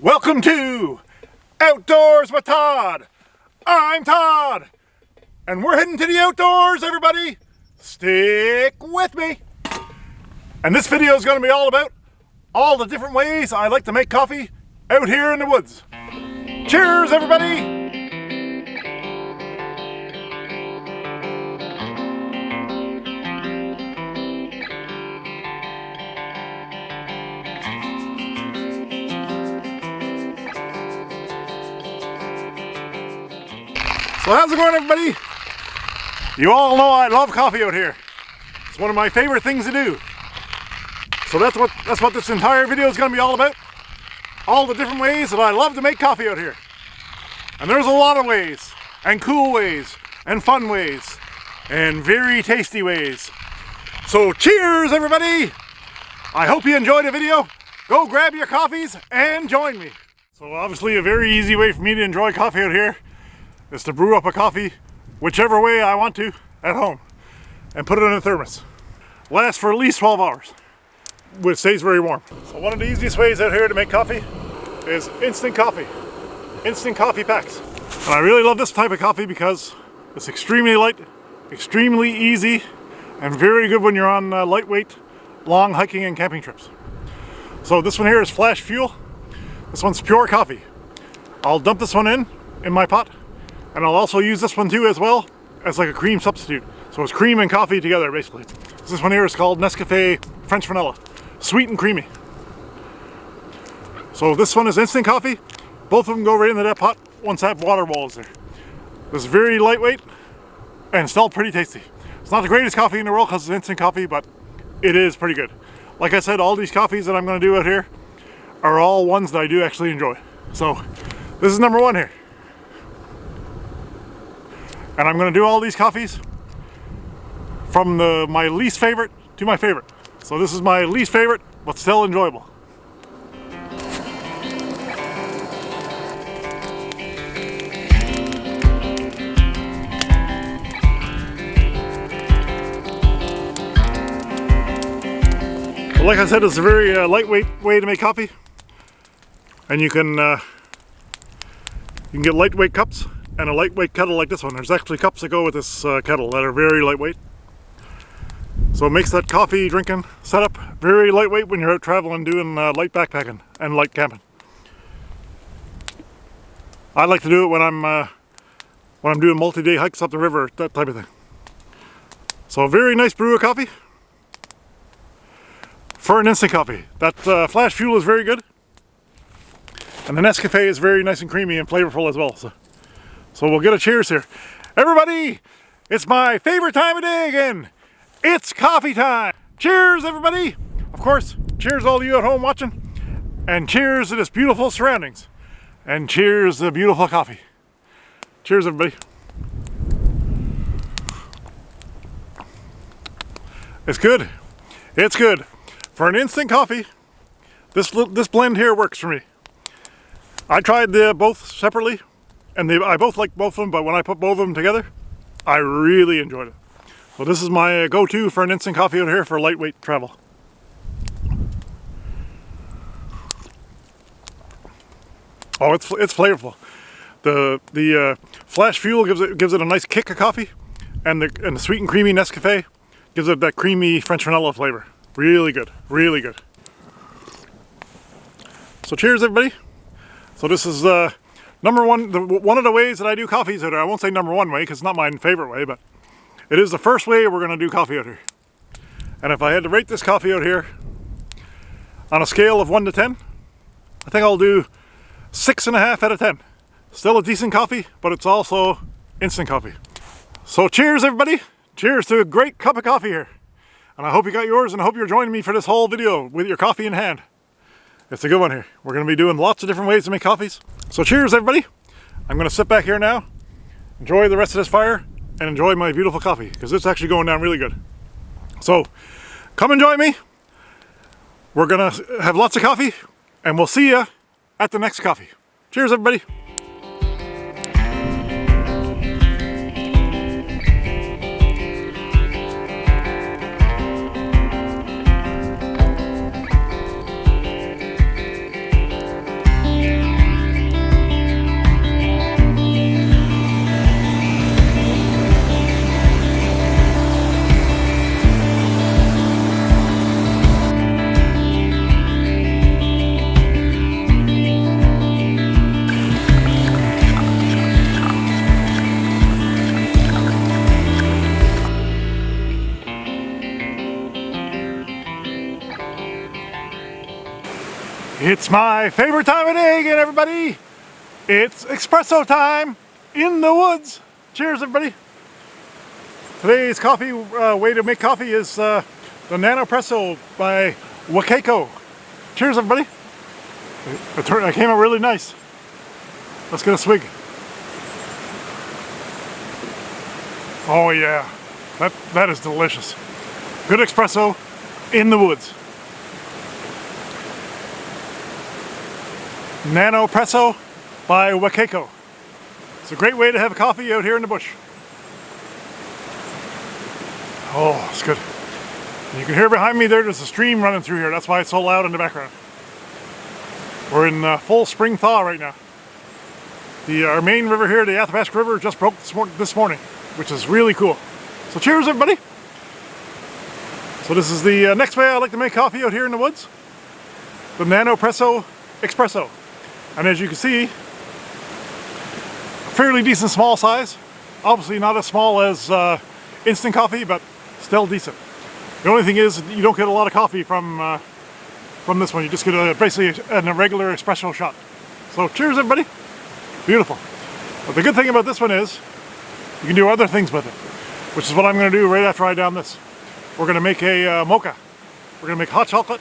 Welcome to Outdoors with Todd. I'm Todd, and we're heading to the outdoors, everybody. Stick with me. And this video is going to be all about all the different ways I like to make coffee out here in the woods. Cheers, everybody. So how's it going, everybody? You all know I love coffee out here. It's one of my favorite things to do. So that's what this entire video is going to be all about. All the different ways that I love to make coffee out here. And there's a lot of ways, and cool ways, and fun ways, and very tasty ways. So cheers, everybody! I hope you enjoyed the video. Go grab your coffees and join me. So obviously a very easy way for me to enjoy coffee out here is to brew up a coffee whichever way I want to at home and put it in a thermos. Lasts for at least 12 hours, which stays very warm. So one of the easiest ways out here to make coffee is instant coffee packs. And I really love this type of coffee because it's extremely light, extremely easy, and very good when you're on lightweight, long hiking and camping trips. So this one here is Flash Fuel. This one's pure coffee. I'll dump this one in my pot. And I'll also use this one too as well as like a cream substitute. So it's cream and coffee together basically. This one here is called Nescafe French Vanilla. Sweet and creamy. So this one is instant coffee. Both of them go right into that pot once that water bowl is there. It's very lightweight and still pretty tasty. It's not the greatest coffee in the world because it's instant coffee, but it is pretty good. Like I said, all these coffees that I'm going to do out here are all ones that I do actually enjoy. So this is number one here. And I'm going to do all these coffees from my least favorite to my favorite. So this is my least favorite, but still enjoyable. So like I said, it's a very lightweight way to make coffee. And you can get lightweight cups and a lightweight kettle like this one. There's actually cups that go with this kettle that are very lightweight. So it makes that coffee drinking setup very lightweight when you're out traveling doing light backpacking and light camping. I like to do it when I'm doing multi-day hikes up the river, that type of thing. So a very nice brew of coffee for an instant coffee. That Flash Fuel is very good. And the Nescafe is very nice and creamy and flavorful as well. So we'll get a cheers here. Everybody, it's my favorite time of day again. It's coffee time. Cheers, everybody. Of course, cheers all of you at home watching. And cheers to this beautiful surroundings. And cheers to beautiful coffee. Cheers, everybody. It's good. It's good. For an instant coffee, this blend here works for me. I tried both separately. And I both like both of them, but when I put both of them together, I really enjoyed it. So this is my go-to for an instant coffee out here for lightweight travel. Oh, it's flavorful. The Flash Fuel gives it a nice kick of coffee, and the sweet and creamy Nescafe gives it that creamy French vanilla flavor. Really good, really good. So cheers, everybody. So this is number one, one of the ways that I do coffees out here. I won't say number one way because it's not my favorite way, but it is the first way we're going to do coffee out here. And if I had to rate this coffee out here on a scale of 1 to 10, I think I'll do 6.5 out of 10. Still a decent coffee, but it's also instant coffee. So cheers, everybody. Cheers to a great cup of coffee here. And I hope you got yours, and I hope you're joining me for this whole video with your coffee in hand. It's a good one here. We're going to be doing lots of different ways to make coffees. So cheers, everybody. I'm going to sit back here now, enjoy the rest of this fire, and enjoy my beautiful coffee, because it's actually going down really good. So come and join me. We're going to have lots of coffee, and we'll see you at the next coffee. Cheers, everybody. It's my favorite time of day again, everybody. It's espresso time in the woods. Cheers, everybody. Today's coffee way to make coffee is the AeroPress by Wakeko. Cheers, everybody. It came out really nice. Let's get a swig. Oh yeah, that is delicious. Good espresso in the woods. AeroPress by Wakeko. It's a great way to have a coffee out here in the bush. Oh, it's good. And you can hear behind me there's a stream running through here. That's why it's so loud in the background. We're in full spring thaw right now. Our main river here, the AeroPress River, just broke this morning, which is really cool. So cheers, everybody. So this is the next way I like to make coffee out here in the woods. The AeroPress Espresso. And as you can see, a fairly decent small size. Obviously not as small as instant coffee, but still decent. The only thing is you don't get a lot of coffee from this one. You just get basically a regular espresso shot. So cheers, everybody. Beautiful. But the good thing about this one is you can do other things with it, which is what I'm going to do right after I down this. We're going to make a mocha. We're going to make hot chocolate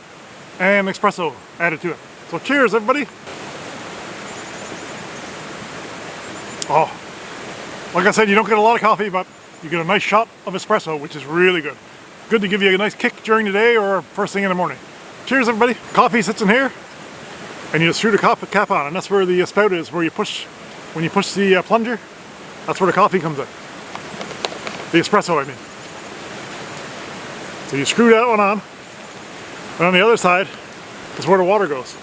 and espresso added to it. So cheers, everybody. Oh, like I said, you don't get a lot of coffee, but you get a nice shot of espresso, which is really good. Good to give you a nice kick during the day or first thing in the morning. Cheers, everybody. Coffee sits in here, and you just screw the cap on, and that's where the spout is, where you push, when you push the plunger, that's where the coffee comes in. The espresso, I mean. So you screw that one on, and on the other side is where the water goes.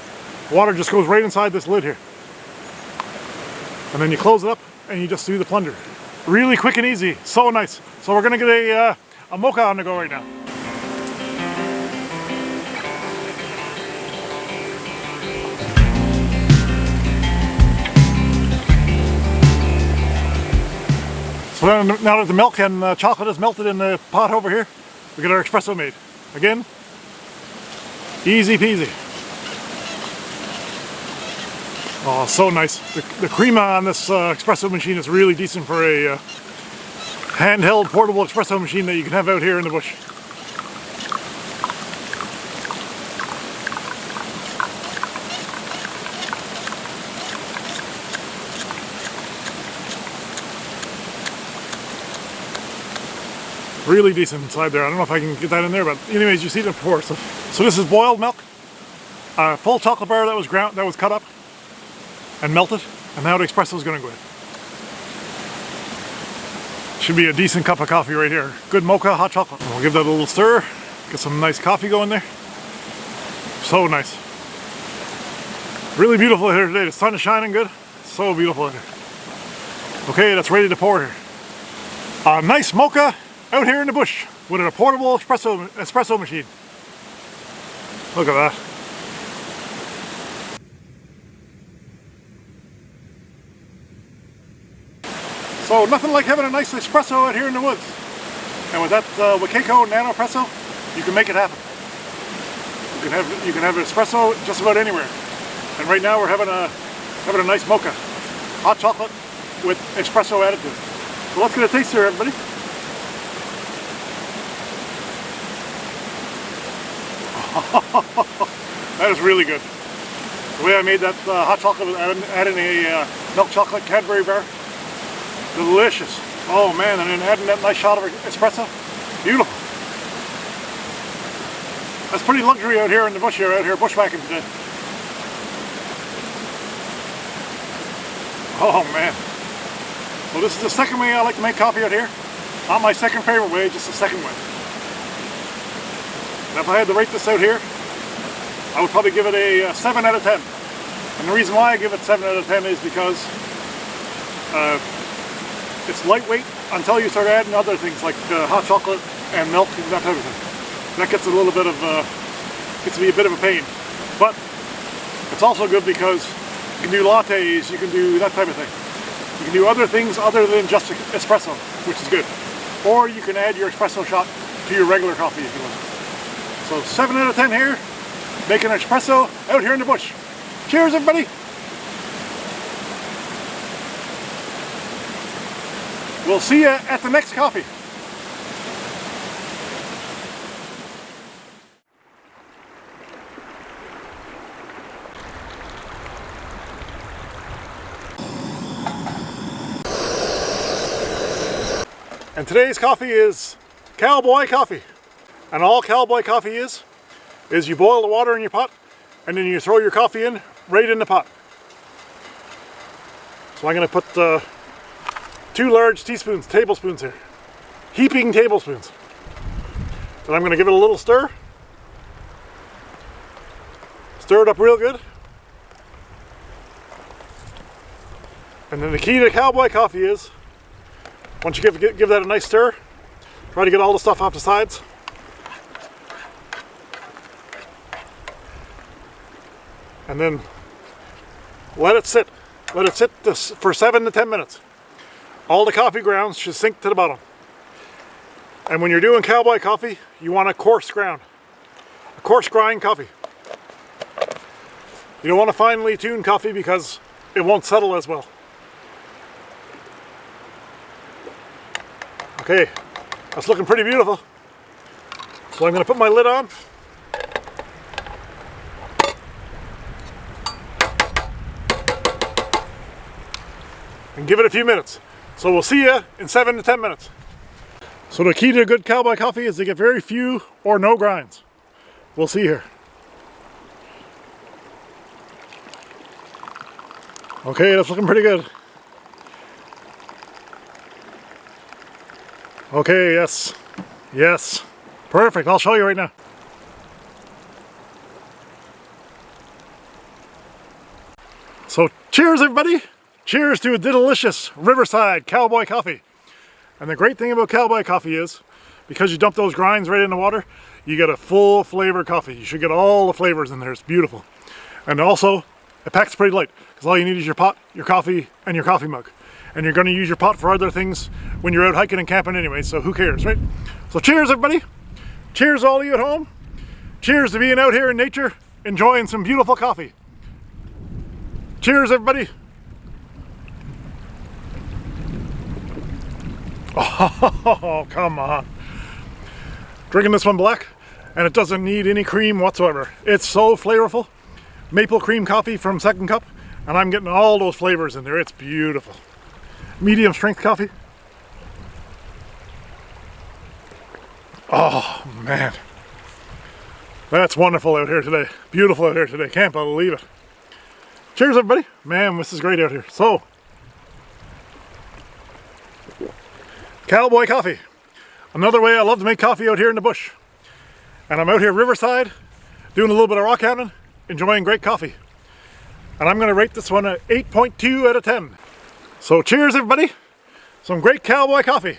The water just goes right inside this lid here. And then you close it up and you just do the plunger. Really quick and easy, so nice. So we're gonna get a mocha on the go right now. So now that the milk and chocolate is melted in the pot over here, we get our espresso made. Again, easy peasy. Oh, so nice. The crema on this espresso machine is really decent for a handheld portable espresso machine that you can have out here in the bush. Really decent inside there. I don't know if I can get that in there, but anyways, you see it pour. So this is boiled milk, a full chocolate bar that was cut up and melted, and now the espresso is going to go in. Should be a decent cup of coffee right here. Good mocha hot chocolate. And we'll give that a little stir, get some nice coffee going there. So nice. Really beautiful here today. The sun is shining good. So beautiful here. Okay, that's ready to pour here. A nice mocha out here in the bush with a portable espresso machine. Look at that. So nothing like having a nice espresso out here in the woods. And with that Wakeko AeroPress, you can make it happen. You can have an espresso just about anywhere. And right now we're having a nice mocha, hot chocolate with espresso added to it. So let's get a taste here, everybody. That is really good. The way I made that hot chocolate was adding a milk chocolate Cadbury bar. Delicious. Oh man, and then adding that nice shot of espresso. Beautiful. That's pretty luxury out here in the bush here, out here bushwhacking today. Oh man. Well, this is the second way I like to make coffee out here. Not my second favorite way, just the second way. And if I had to rate this out here, I would probably give it a 7 out of 10. And the reason why I give it 7 out of 10 is because it's lightweight until you start adding other things like hot chocolate and milk and that type of thing. That gets a little bit of, gets to be a bit of a pain. But it's also good because you can do lattes, you can do that type of thing. You can do other things other than just espresso, which is good. Or you can add your espresso shot to your regular coffee if you want. So 7 out of 10 here, making an espresso out here in the bush. Cheers, everybody. We'll see you at the next coffee. And today's coffee is Cowboy Coffee. And all Cowboy Coffee is you boil the water in your pot and then you throw your coffee in right in the pot. So I'm going to put 2 large tablespoons here. Heaping tablespoons. Then I'm going to give it a little stir. Stir it up real good. And then the key to Cowboy Coffee is, once you give that a nice stir, try to get all the stuff off the sides. And then let it sit. Let it sit for 7 to 10 minutes. All the coffee grounds should sink to the bottom. And when you're doing Cowboy Coffee, you want a coarse ground. A coarse grind coffee. You don't want a finely tuned coffee because it won't settle as well. Okay, that's looking pretty beautiful. So I'm going to put my lid on. And give it a few minutes. So we'll see you in 7 to 10 minutes. So the key to a good Cowboy Coffee is to get very few or no grinds. We'll see here. Okay, that's looking pretty good. Okay, yes, yes, perfect. I'll show you right now. So cheers, everybody. Cheers to a delicious Riverside Cowboy Coffee. And the great thing about Cowboy Coffee is, because you dump those grinds right in the water, you get a full flavored coffee. You should get all the flavors in there. It's beautiful. And also, it packs pretty light, because all you need is your pot, your coffee, and your coffee mug. And you're going to use your pot for other things when you're out hiking and camping anyway, so who cares, right? So cheers, everybody. Cheers all of you at home. Cheers to being out here in nature, enjoying some beautiful coffee. Cheers, everybody. Oh, come on. Drinking this one black, and it doesn't need any cream whatsoever. It's so flavorful. Maple cream coffee from Second Cup, and I'm getting all those flavors in there. It's beautiful. Medium strength coffee. Oh man, that's wonderful out here today. Beautiful out here today. Can't believe it. Cheers, everybody. Man, this is great out here. So, Cowboy Coffee. Another way I love to make coffee out here in the bush. And I'm out here Riverside, doing a little bit of rock hounding, enjoying great coffee. And I'm going to rate this one at 8.2 out of 10. So cheers, everybody. Some great Cowboy Coffee.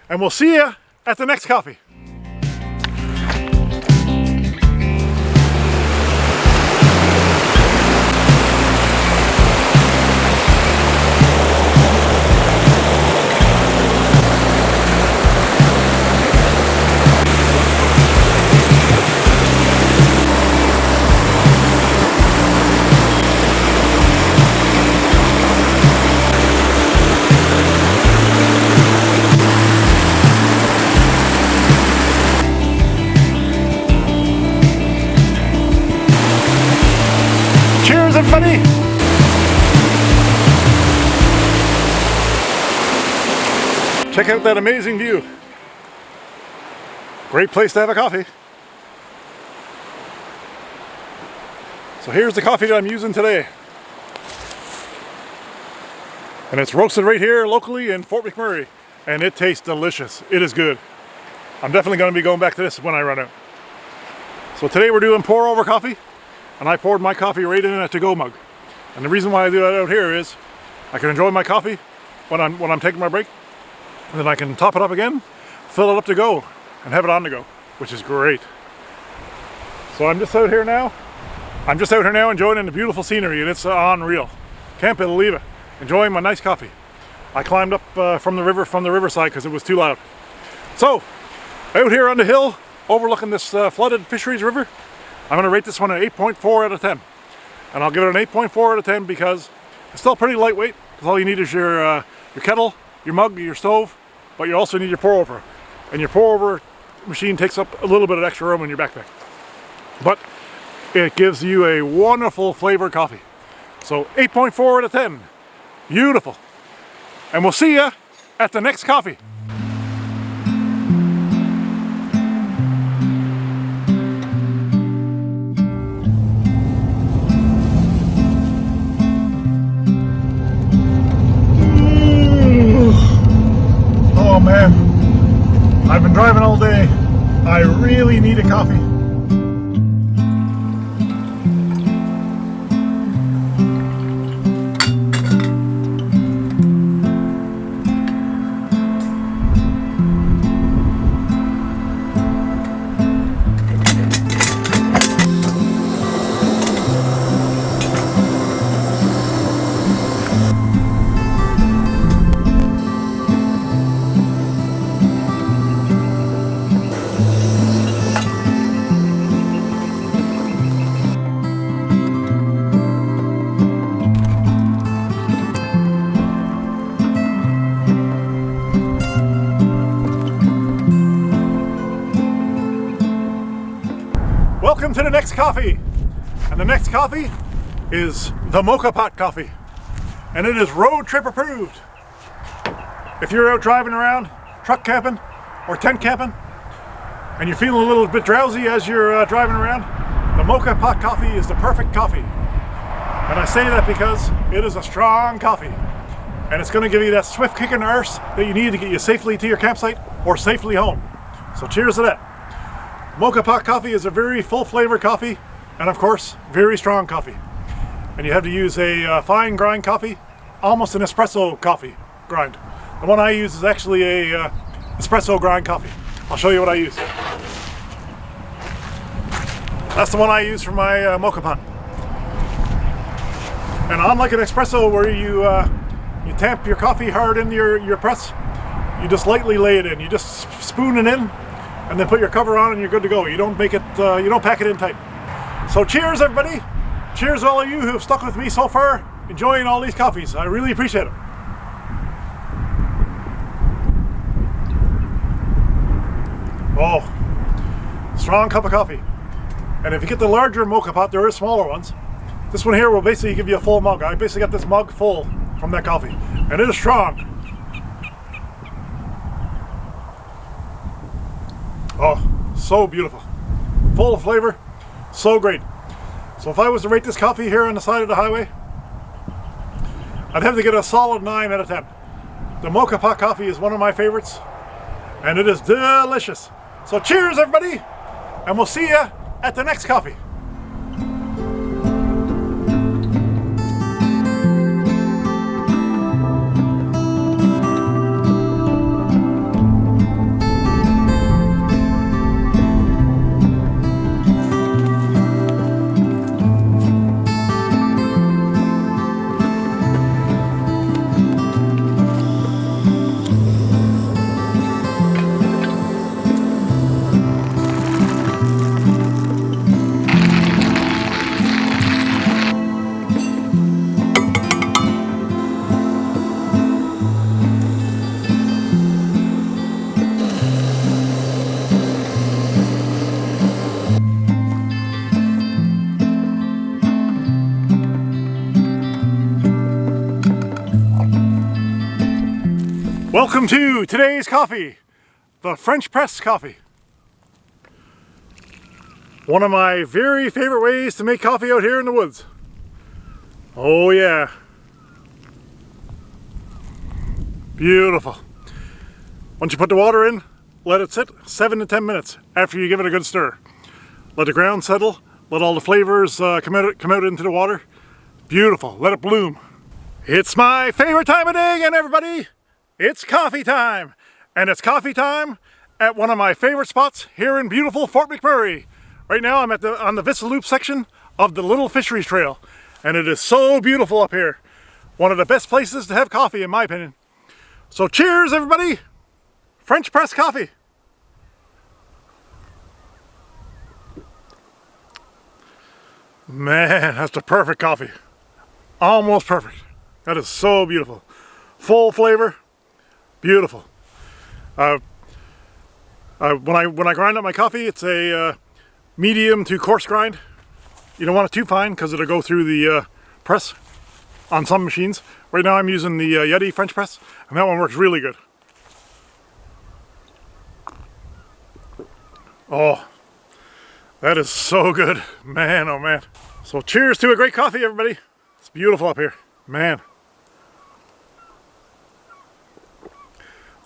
And we'll see you at the next coffee. Everybody. Check out that amazing view. Great place to have a coffee. So here's the coffee that I'm using today. And it's roasted right here locally in Fort McMurray. And it tastes delicious. It is good. I'm definitely going to be going back to this when I run out. So today we're doing Pourover Coffee. And I poured my coffee right in a to-go mug. And the reason why I do that out here is I can enjoy my coffee when I'm taking my break. And then I can top it up again, fill it up to go, and have it on the go, which is great. So I'm just out here now. Enjoying the beautiful scenery, and it's unreal. Can't believe it. Enjoying my nice coffee. I climbed up from the riverside because it was too loud. So, out here on the hill, overlooking this flooded fisheries river, I'm going to rate this one an 8.4 out of 10. and I'll give it an 8.4 out of 10 because it's still pretty lightweight, because all you need is your kettle, your mug, your stove, but you also need your pour over. And your pour over machine takes up a little bit of extra room in your backpack. But it gives you a wonderful flavored coffee. So 8.4 out of 10. Beautiful. And we'll see you at the next coffee. Oh man, I've been driving all day. I really need a coffee. Welcome to the next coffee, and the next coffee is the Mocha Pot Coffee, and it is road trip approved. If you're out driving around, truck camping or tent camping, and you're feeling a little bit drowsy as you're driving around, the Mocha Pot Coffee is the perfect coffee. And I say that because it is a strong coffee, and it's going to give you that swift kick in the arse that you need to get you safely to your campsite or safely home. So cheers to that. Mocha Pot Coffee is a very full flavor coffee, and of course, very strong coffee. And you have to use a fine grind coffee, almost an espresso coffee grind. The one I use is actually a espresso grind coffee. I'll show you what I use. That's the one I use for my Mocha Pot. And unlike an espresso where you tamp your coffee hard into your press, you just lightly lay it in. You just spoon it in, and then put your cover on and you're good to go. You don't make it, you don't pack it in tight. So cheers everybody. Cheers to all of you who have stuck with me so far, enjoying all these coffees. I really appreciate it. Oh, strong cup of coffee. And if you get the larger Mocha Pot, there are smaller ones. This one here will basically give you a full mug. I basically got this mug full from that coffee, and it is strong. Oh, so beautiful. Full of flavor, so great. So if I was to rate this coffee here on the side of the highway, I'd have to get a solid 9 out of 10. The Mocha Pot Coffee is one of my favorites, and it is delicious. So cheers everybody, and we'll see you at the next coffee. Welcome to today's coffee, the French press coffee. One of my very favorite ways to make coffee out here in the woods. Oh yeah. Beautiful. Once you put the water in, let it sit 7 to 10 minutes after you give it a good stir. Let the ground settle, let all the flavors come out into the water. Beautiful, let it bloom. It's my favorite time of day again, everybody. It's coffee time, and it's coffee time at one of my favorite spots here in beautiful Fort McMurray. Right now I'm on the Vista Loop section of the Little Fisheries Trail, and it is so beautiful up here. One of the best places to have coffee in my opinion. So cheers everybody, French press coffee. Man, that's the perfect coffee. Almost perfect. That is so beautiful. Full flavor, beautiful. When I grind up my coffee, it's a medium to coarse grind. You don't want it too fine because it'll go through the press on some machines. Right now I'm using the Yeti French press, and that one works really good. Oh, that is so good. Man, oh man. So cheers to a great coffee, everybody. It's beautiful up here, man.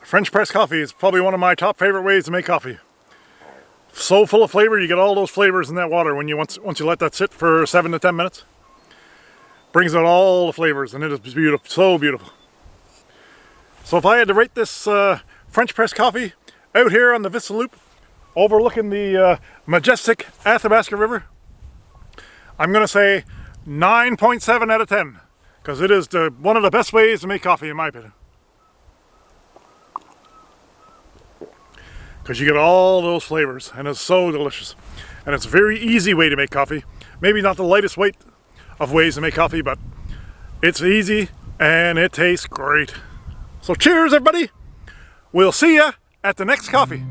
French press coffee is probably one of my top favorite ways to make coffee. So full of flavor, you get all those flavors in that water when you once you let that sit for 7 to 10 minutes. Brings out all the flavors, and it is beautiful, so beautiful. So if I had to rate this French press coffee out here on the Vista Loop, overlooking the majestic Athabasca River, I'm going to say 9.7 out of 10, because it is one of the best ways to make coffee in my opinion. Because you get all those flavors, and it's so delicious. And it's a very easy way to make coffee. Maybe not the lightest weight of ways to make coffee, but it's easy and it tastes great. So cheers, everybody. We'll see ya at the next coffee.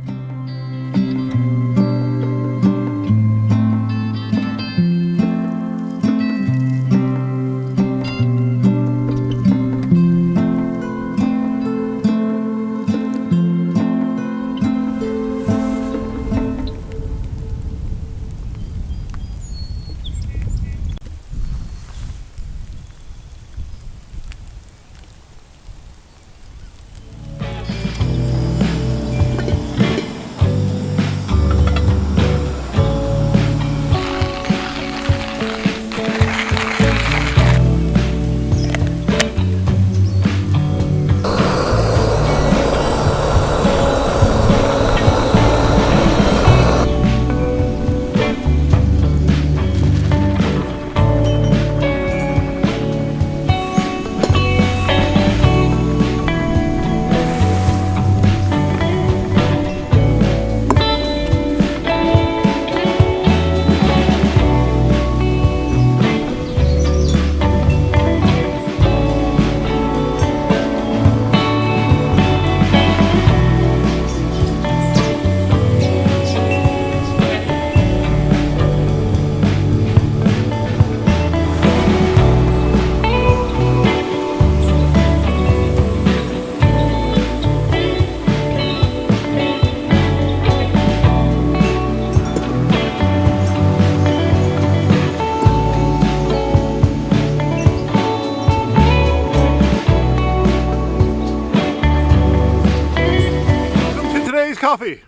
Coffee.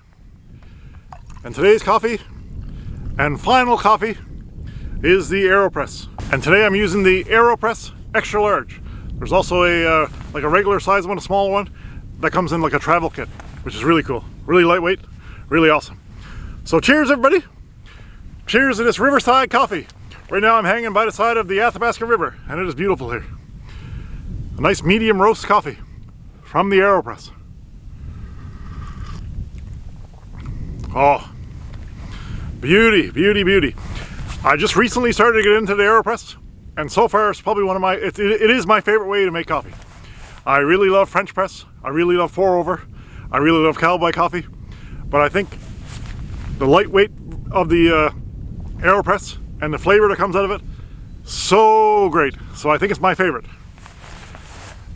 And today's coffee and final coffee is the AeroPress. And today I'm using the AeroPress Extra Large. There's also a like a regular size one, a small one that comes in like a travel kit, which is really cool, really lightweight, really awesome. So cheers, everybody. Cheers to this riverside coffee. Right now I'm hanging by the side of the Athabasca River, and it is beautiful here. A nice medium roast coffee from the AeroPress. Oh, beauty, beauty, beauty. I just recently started to get into the AeroPress, and so far it's probably one of my, it is my favorite way to make coffee. I really love French press, I really love Pourover, I really love Cowboy Coffee, but I think the lightweight of the AeroPress and the flavor that comes out of it, so great. So I think it's my favorite.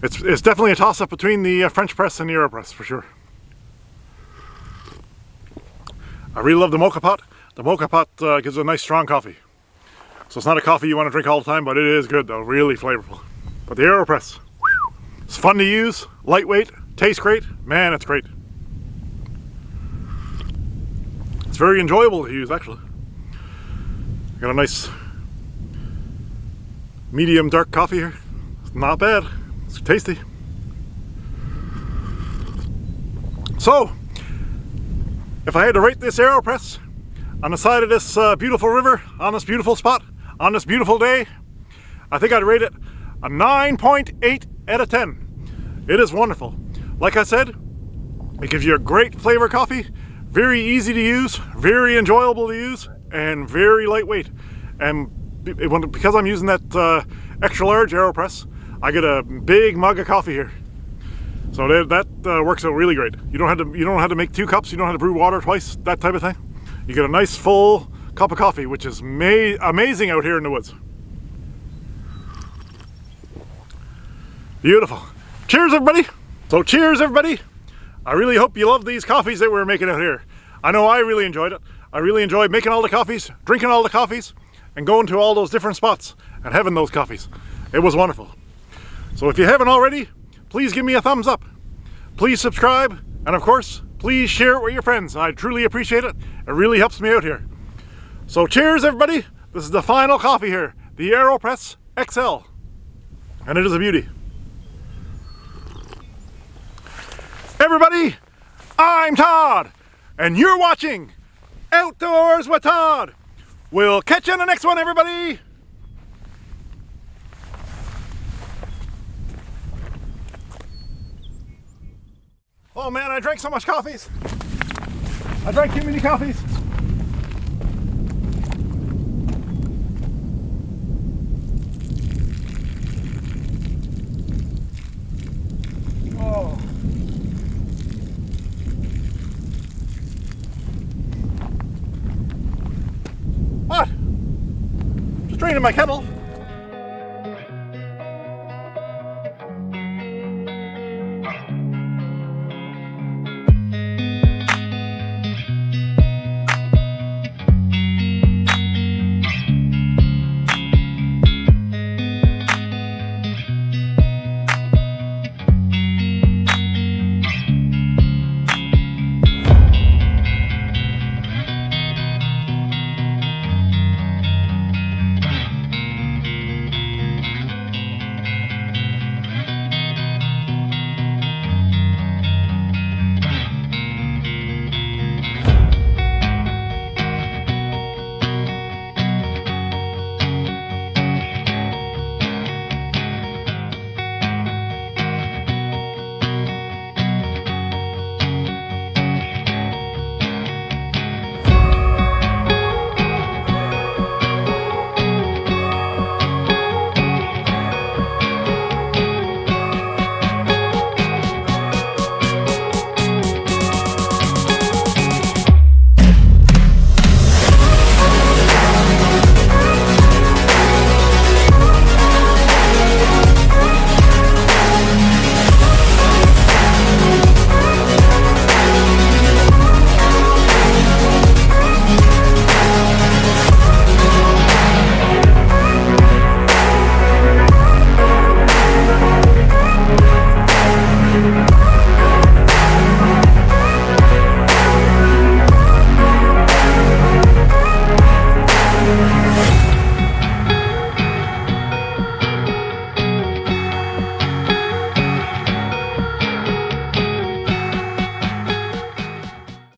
It's definitely a toss-up between the French press and the AeroPress for sure. I really love the Mocha Pot. The Mocha Pot gives a nice strong coffee. So it's not a coffee you want to drink all the time, but it is good though, really flavorful. But the AeroPress, it's fun to use, lightweight, tastes great. Man, it's great. It's very enjoyable to use actually. Got a nice medium dark coffee here. It's not bad, it's tasty. So, if I had to rate this AeroPress on the side of this beautiful river, on this beautiful spot, on this beautiful day, I think I'd rate it a 9.8 out of 10. It is wonderful. Like I said, it gives you a great flavor coffee, very easy to use, very enjoyable to use, and very lightweight. And because I'm using that extra large AeroPress, I get a big mug of coffee here. So that works out really great. You don't have to make 2 cups. You don't have to brew water twice. That type of thing. You get a nice full cup of coffee, which is amazing out here in the woods. Beautiful. Cheers, everybody. So cheers, everybody. I really hope you love these coffees that we're making out here. I know I really enjoyed it. I really enjoyed making all the coffees, drinking all the coffees, and going to all those different spots and having those coffees. It was wonderful. So if you haven't already, please give me a thumbs up. Please subscribe, and of course, please share it with your friends. I truly appreciate it. It really helps me out here. So cheers, everybody. This is the final coffee here, the AeroPress XL, and it is a beauty. Everybody, I'm Todd, and you're watching Outdoors with Todd. We'll catch you on the next one, everybody. Oh man, I drank so much coffees. I drank too many coffees. Oh. What? Just draining my kettle.